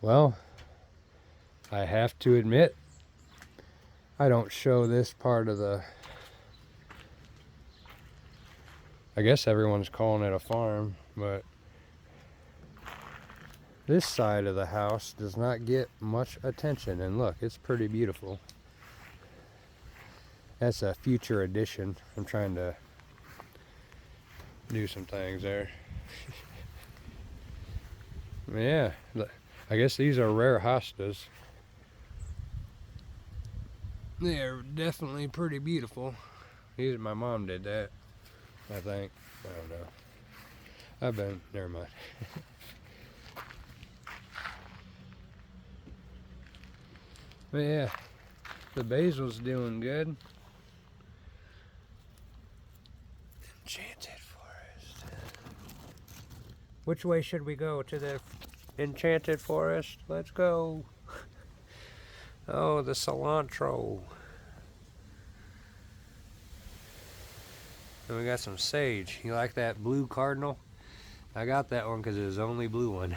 Well, I have to admit, I don't show this part of the... I guess everyone's calling it a farm, but this side of the house does not get much attention. And look, it's pretty beautiful. That's a future addition. I'm trying to do some things there. Yeah, I guess these are rare hostas. They're definitely pretty beautiful. My mom did that, I think. I don't know. Never mind. But yeah, the basil's doing good. Enchanted forest. Which way should we go? To the enchanted forest? Let's go. Oh, the cilantro. And we got some sage. You like that blue cardinal? I got that one because it was the only blue one.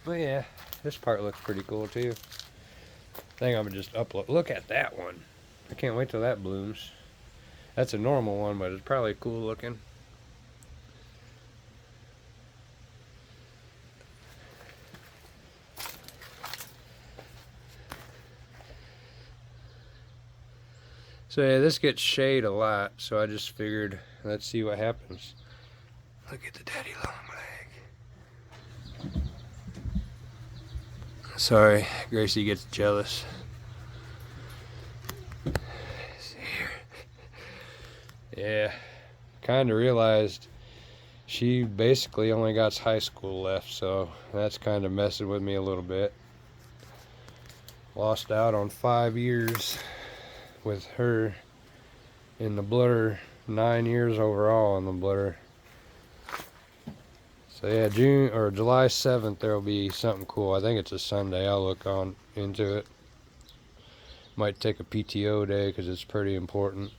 But yeah, this part looks pretty cool too. I think I'm gonna just upload. Look at that one. I can't wait till that blooms. That's a normal one, but it's probably cool looking. So yeah, this gets shade a lot, so I just figured, let's see what happens. Look at the daddy long leg. Sorry, Gracie gets jealous. Yeah, kind of realized she basically only got high school left, so that's kind of messing with me a little bit. Lost out on 5 years with her in the blur, 9 years overall in the blur. So yeah, July 7th there will be something cool. I think it's a Sunday. I'll look into it. Might take a PTO day because it's pretty important.